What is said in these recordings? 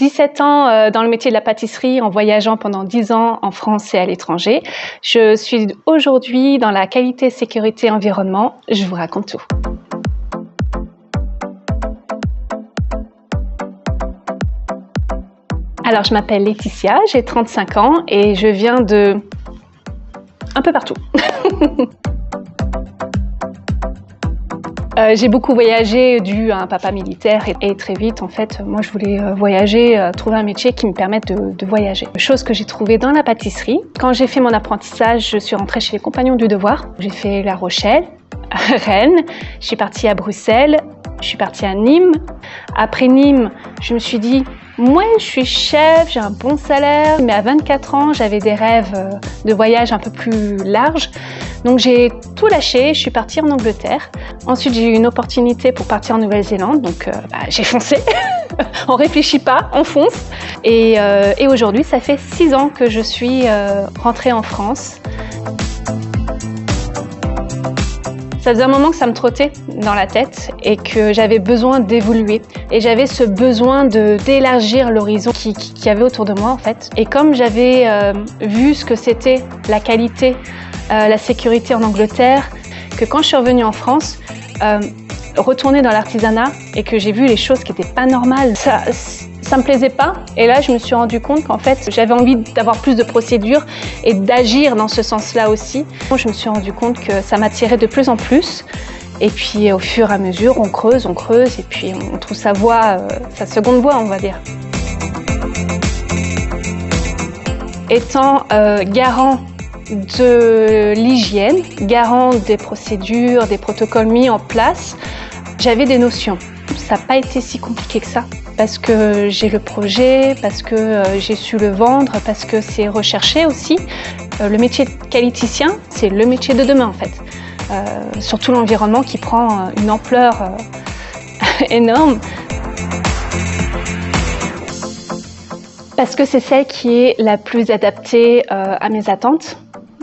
17 ans dans le métier de la pâtisserie en voyageant pendant 10 ans en France et à l'étranger. Je suis aujourd'hui dans la qualité, sécurité, environnement. Je vous raconte tout. Alors, je m'appelle Laetitia, j'ai 35 ans et je viens de un peu partout. J'ai beaucoup voyagé dû à un papa militaire et très vite, en fait, moi je voulais voyager, trouver un métier qui me permette de voyager. Chose que j'ai trouvée dans la pâtisserie. Quand j'ai fait mon apprentissage, je suis rentrée chez les Compagnons du Devoir. J'ai fait La Rochelle, Rennes, je suis partie à Bruxelles, je suis partie à Nîmes. Après Nîmes, je me suis dit, moi je suis chef, j'ai un bon salaire, mais à 24 ans, j'avais des rêves de voyage un peu plus larges. Donc j'ai tout lâché, je suis partie en Angleterre. Ensuite, j'ai eu une opportunité pour partir en Nouvelle-Zélande, donc j'ai foncé. On réfléchit pas, on fonce. Et aujourd'hui, ça fait 6 ans que je suis rentrée en France. Ça faisait un moment que ça me trottait dans la tête et que j'avais besoin d'évoluer. Et j'avais ce besoin d'élargir l'horizon qu'il y avait autour de moi en fait. Et comme j'avais vu ce que c'était la qualité, la sécurité en Angleterre, que quand je suis revenue en France, retourner dans l'artisanat et que j'ai vu les choses qui n'étaient pas normales, ça me plaisait pas. Et là, je me suis rendu compte qu'en fait, j'avais envie d'avoir plus de procédures et d'agir dans ce sens-là aussi. Je me suis rendu compte que ça m'attirait de plus en plus. Et puis, au fur et à mesure, on creuse, et puis on trouve sa voie, sa seconde voie, on va dire. Étant garant de l'hygiène, garant des procédures, des protocoles mis en place, j'avais des notions. Ça n'a pas été si compliqué que ça, parce que j'ai le projet, parce que j'ai su le vendre, parce que c'est recherché aussi. Le métier de qualiticien, c'est le métier de demain en fait. Surtout l'environnement qui prend une ampleur énorme. Parce que c'est celle qui est la plus adaptée à mes attentes.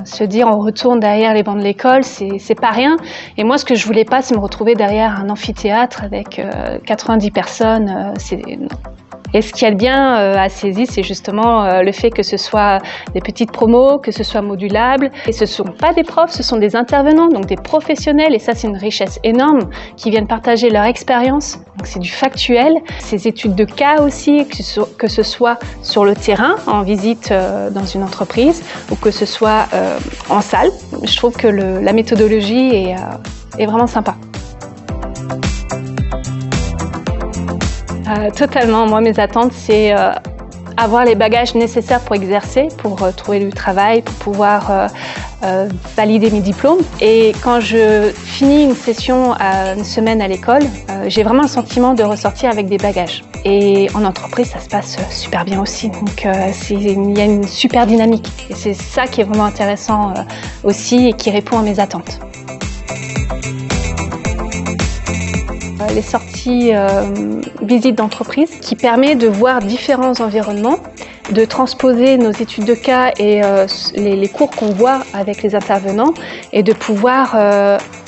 Se dire on retourne derrière les bancs de l'école, c'est pas rien. Et moi, ce que je voulais pas, c'est me retrouver derrière un amphithéâtre avec 90 personnes. Non. Et ce qui est bien à Saisy, c'est justement le fait que ce soit des petites promos, que ce soit modulable. Et ce ne sont pas des profs, ce sont des intervenants, donc des professionnels. Et ça, c'est une richesse énorme qui viennent partager leur expérience. Donc c'est du factuel. Ces études de cas aussi, que ce soit sur le terrain, en visite dans une entreprise, ou que ce soit en salle. Je trouve que la méthodologie est vraiment sympa. Totalement. Moi, mes attentes, c'est avoir les bagages nécessaires pour exercer, pour trouver du travail, pour pouvoir valider mes diplômes. Et quand je finis une session, une semaine à l'école, j'ai vraiment le sentiment de ressortir avec des bagages. Et en entreprise, ça se passe super bien aussi. Donc, il y a une super dynamique. Et c'est ça qui est vraiment intéressant aussi et qui répond à mes attentes. Les sorties visites d'entreprise qui permet de voir différents environnements, de transposer nos études de cas et les cours qu'on voit avec les intervenants et de pouvoir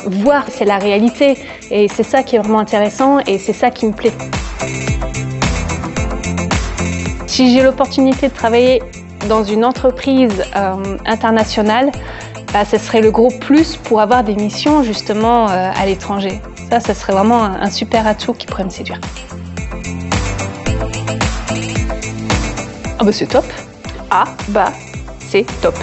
voir c'est la réalité. Et c'est ça qui est vraiment intéressant et c'est ça qui me plaît. Si j'ai l'opportunité de travailler dans une entreprise internationale, ce serait le gros plus pour avoir des missions justement à l'étranger. Ça serait vraiment un super atout qui pourrait me séduire. Ah bah c'est top. C'est top.